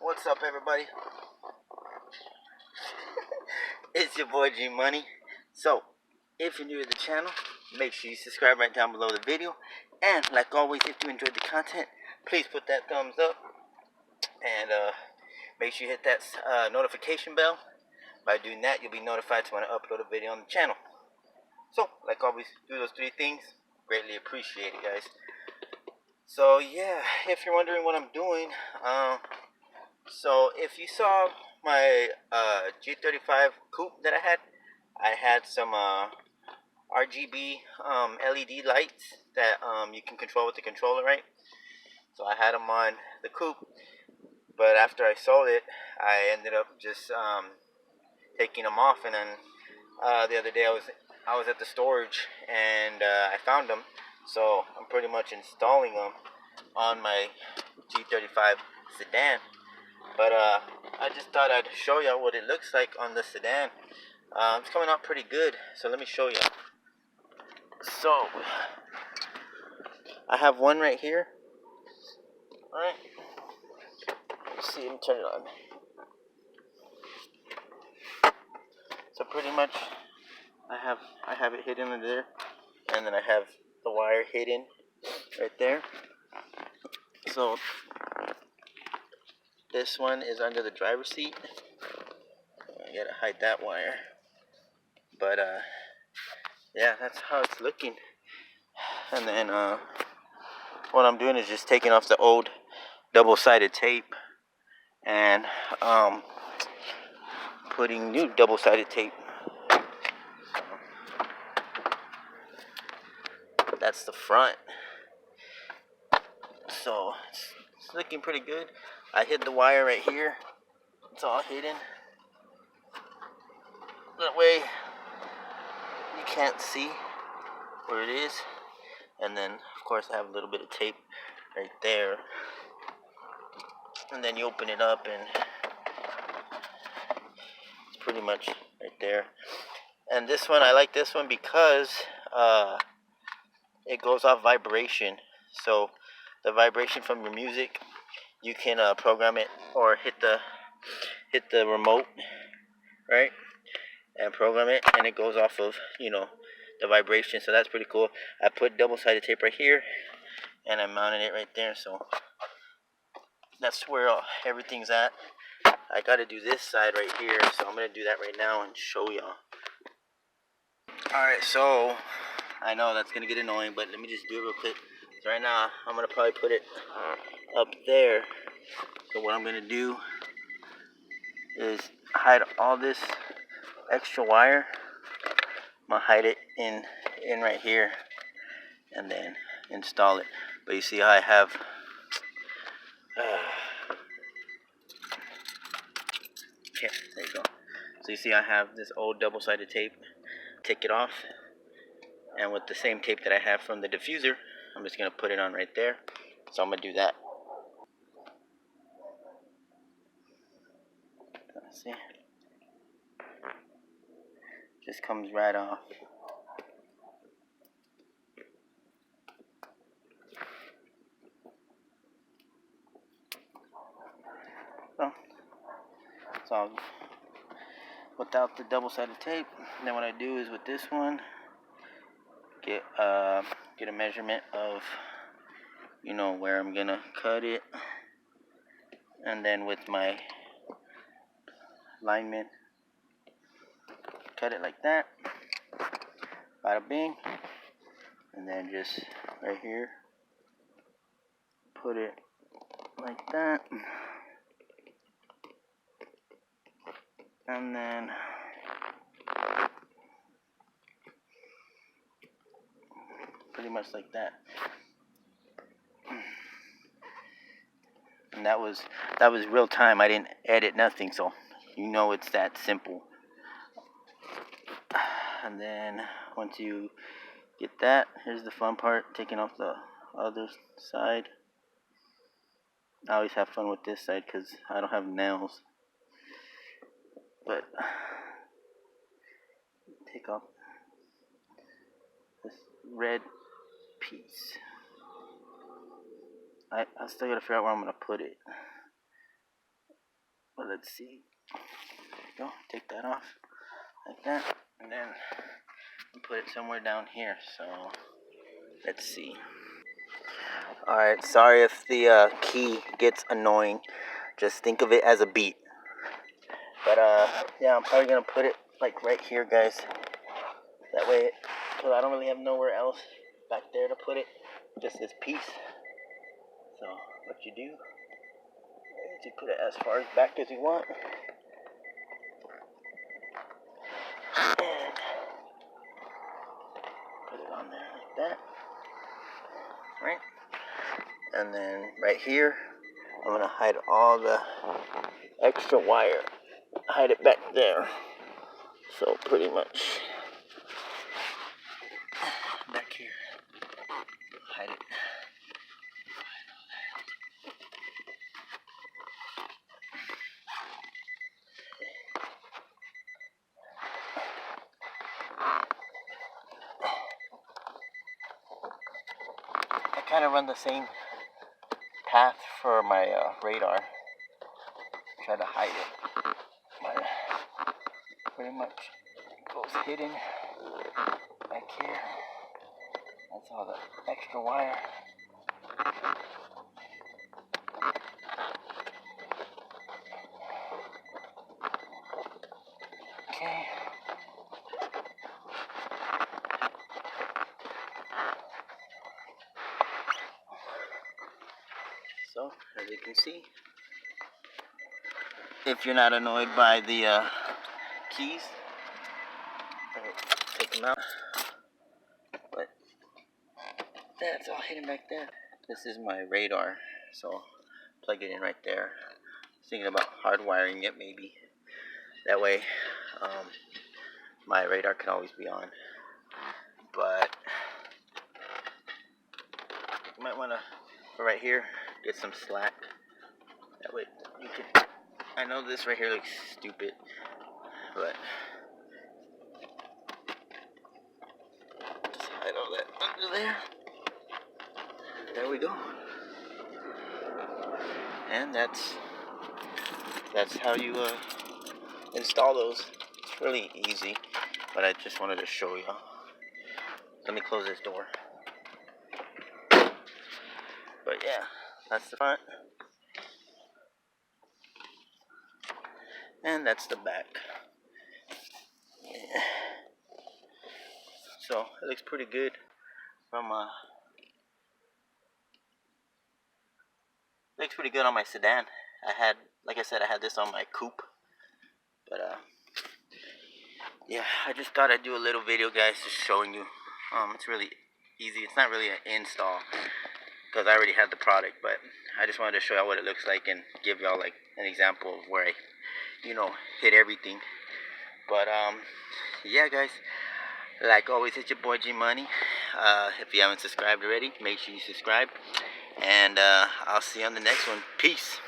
What's up, everybody? It's your boy G Money. So, if you're new to the channel, make sure you subscribe right down below the video. And like always, if you enjoyed the content, please put that thumbs up. And make sure you hit that notification bell. By doing that, you'll be notified when I upload a video on the channel. So, like always, do those three things. Greatly appreciate it, guys. So, yeah, if you're wondering what I'm doing, so if you saw my G35 coupe that I had some RGB LED lights that you can control with the controller, right? So I had them on the coupe, but after I sold it, I ended up just taking them off, and then the other day I was at the storage and I found them, so I'm pretty much installing them on my G35 Sedan. But I just thought I'd show you what it looks like on the Sedan. It's coming out pretty good, so let me show you. So I have one right here. All right. Let's see, let me turn it on. So pretty much, I have it hidden under there, and then I have the wire hidden right there. So this one is under the driver's seat. I gotta hide that wire. But yeah, that's how it's looking. And then what I'm doing is just taking off the old double-sided tape and putting new double-sided tape. That's the front. So it's looking pretty good. I hid the wire right here. It's all hidden. That way you can't see where it is. And then of course I have a little bit of tape right there. And then you open it up and it's pretty much right there. And this one, I like this one because it goes off vibration. So the vibration from your music, you can program it or hit the remote, right, and program it, and it goes off of, you know, the vibration. So that's pretty cool. I put double-sided tape right here, and I mounted it right there. So that's where everything's at. I got to do this side right here, so I'm gonna do that right now and show y'all. Alright, so I know that's gonna get annoying, but let me just do it real quick. So right now I'm gonna probably put it up there. So what I'm gonna do is hide all this extra wire. I'm gonna hide it in right here and then install it. But you see how I have yeah, there you go. So you see I have this old double-sided tape. Take it off, and with the same tape that I have from the diffuser, I'm just gonna put it on right there. So I'm gonna do that. See, just comes right off. So without the double-sided tape, then what I do is with this one, get a measurement of, you know, where I'm gonna cut it, and then with my lineman, cut it like that, bada bing, and then just right here, put it like that, and then pretty much like that. And that was real time. I didn't edit nothing, so you know it's that simple. And then once you get that, here's the fun part, taking off the other side. I always have fun with this side because I don't have nails. But take off this red piece. I still gotta figure out where I'm gonna put it. But let's see. There we go. Take that off like that, and then put it somewhere down here. So let's see. Alright, sorry if the key gets annoying. Just think of it as a beat. But yeah, I'm probably gonna put it like right here, guys. That way, because I don't really have nowhere else back there to put it. Just this piece. So what you do is you put it as far back as you want. And put it on there like that. Right? And then right here, I'm gonna hide all the extra wire. Hide it back there. So pretty much back here. Hide it. I kind of run the same path for my radar. Try to hide it. But pretty much goes hidden back here. That's all the extra wire. Okay. So, as you can see, if you're not annoyed by the keys, take them out. But that's all hidden back there. This is my radar, so plug it in right there. Thinking about hardwiring it maybe. That way, my radar can always be on. But you might want to, for right here, get some slack. That way you can. I know this right here looks stupid, but just hide all that under there. There we go. And that's how you install those. It's really easy, but I just wanted to show you. Let me close this door. But yeah, that's the front. And that's the back. Yeah. So it looks pretty good from looks pretty good on my sedan. Like I said, I had this on my coupe. But yeah, I just thought I'd do a little video, guys, just showing you. It's really easy. It's not really an install because I already had the product, but I just wanted to show y'all what it looks like and give y'all like an example of where I, hit everything. But yeah, guys, like always, it's your boy G Money. If you haven't subscribed already, make sure you subscribe, and I'll see you on the next one. Peace.